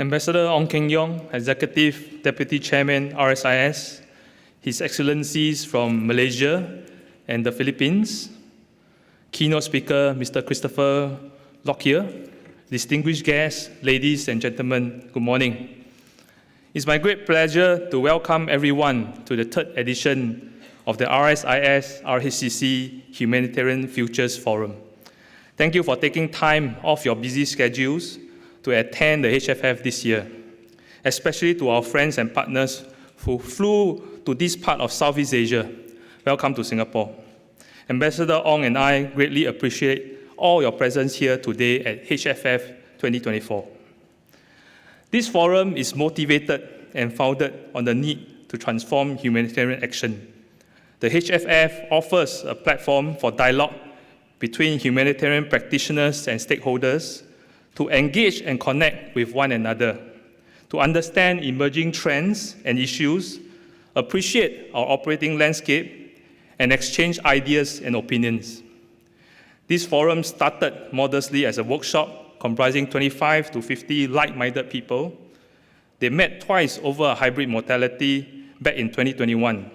Ambassador Ong Keng Yong, Executive Deputy Chairman, RSIS, His Excellencies from Malaysia and the Philippines, keynote speaker, Mr. Christopher Lockyer, distinguished guests, ladies and gentlemen, good morning. It's my great pleasure to welcome everyone to the third edition of the RSIS RHCC Humanitarian Futures Forum. Thank you for taking time off your busy schedules to attend the HFF this year, especially to our friends and partners who flew to this part of Southeast Asia. Welcome to Singapore. Ambassador Ong and I greatly appreciate all your presence here today at HFF 2024. This forum is motivated and founded on the need to transform humanitarian action. The HFF offers a platform for dialogue between humanitarian practitioners and stakeholders to engage and connect with one another, to understand emerging trends and issues, appreciate our operating landscape, and exchange ideas and opinions. This forum started modestly as a workshop comprising 25 to 50 like-minded people. They met twice over a hybrid modality back in 2021.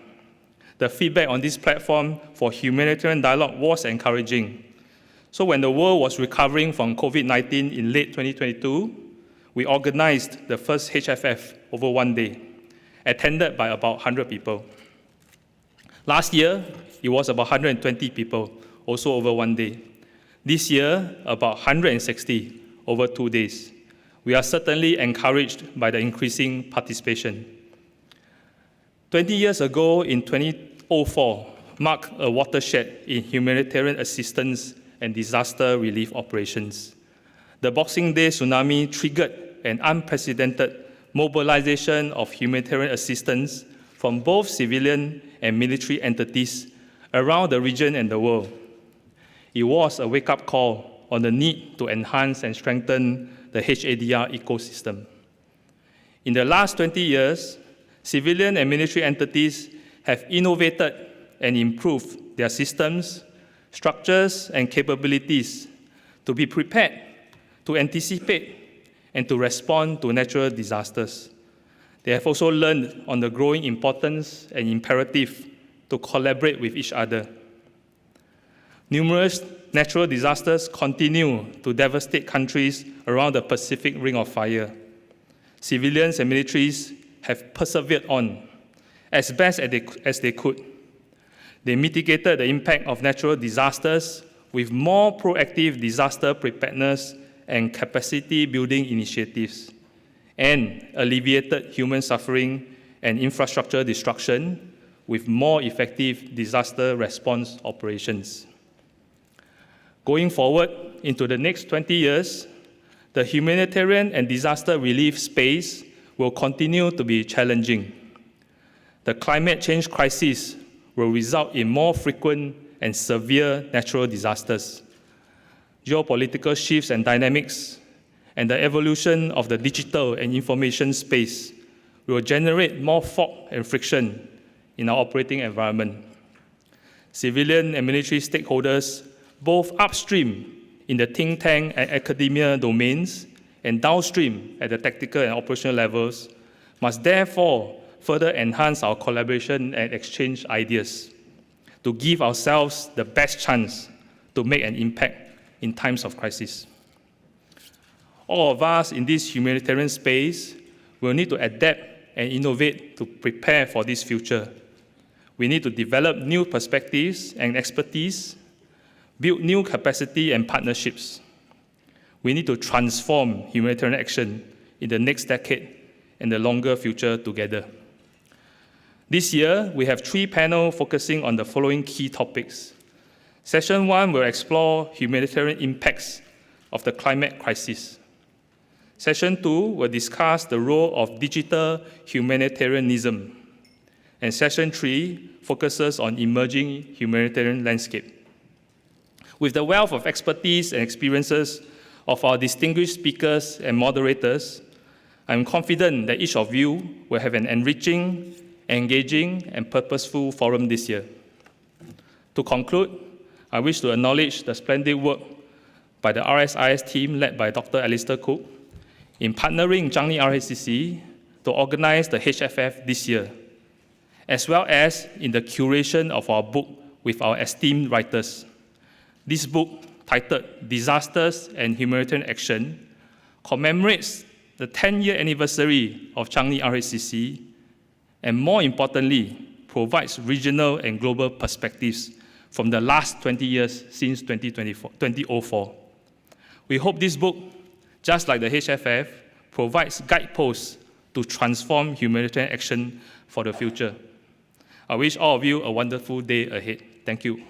The feedback on this platform for humanitarian dialogue was encouraging. So when the world was recovering from COVID-19 in late 2022, we organized the first HFF over one day, attended by about 100 people. Last year, it was about 120 people, also over one day. This year, about 160 over 2 days. We are certainly encouraged by the increasing participation. 20 years ago, in 2004, marked a watershed in humanitarian assistance and disaster relief operations. The Boxing Day tsunami triggered an unprecedented mobilization of humanitarian assistance from both civilian and military entities around the region and the world. It was a wake-up call on the need to enhance and strengthen the HADR ecosystem. In the last 20 years, civilian and military entities have innovated and improved their systems, structures, and capabilities to be prepared, to anticipate, and to respond to natural disasters. They have also learned on the growing importance and imperative to collaborate with each other. Numerous natural disasters continue to devastate countries around the Pacific Ring of Fire. Civilians and militaries have persevered on as best as they could. They mitigated the impact of natural disasters with more proactive disaster preparedness and capacity building initiatives, and alleviated human suffering and infrastructure destruction with more effective disaster response operations. Going forward into the next 20 years, the humanitarian and disaster relief space will continue to be challenging. The climate change crisis will result in more frequent and severe natural disasters. Geopolitical shifts and dynamics and the evolution of the digital and information space will generate more fog and friction in our operating environment. Civilian and military stakeholders, both upstream in the think tank and academia domains and downstream at the tactical and operational levels, must therefore further enhance our collaboration and exchange ideas to give ourselves the best chance to make an impact in times of crisis. All of us in this humanitarian space will need to adapt and innovate to prepare for this future. We need to develop new perspectives and expertise, build new capacity and partnerships. We need to transform humanitarian action in the next decade and the longer future together. This year, we have 3 panels focusing on the following key topics. Session 1 will explore humanitarian impacts of the climate crisis. Session 2 will discuss the role of digital humanitarianism. And Session 3 focuses on emerging humanitarian landscape. With the wealth of expertise and experiences of our distinguished speakers and moderators, I'm confident that each of you will have an enriching, engaging, and purposeful forum this year. To conclude, I wish to acknowledge the splendid work by the RSIS team led by Dr. Alistair Cook in partnering Changi RHCC to organize the HFF this year, as well as in the curation of our book with our esteemed writers. This book, titled Disasters and Humanitarian Action, commemorates the 10-year anniversary of Changi RHCC, and more importantly, provides regional and global perspectives from the last 20 years since 2004. We hope this book, just like the HFF, provides guideposts to transform humanitarian action for the future. I wish all of you a wonderful day ahead. Thank you.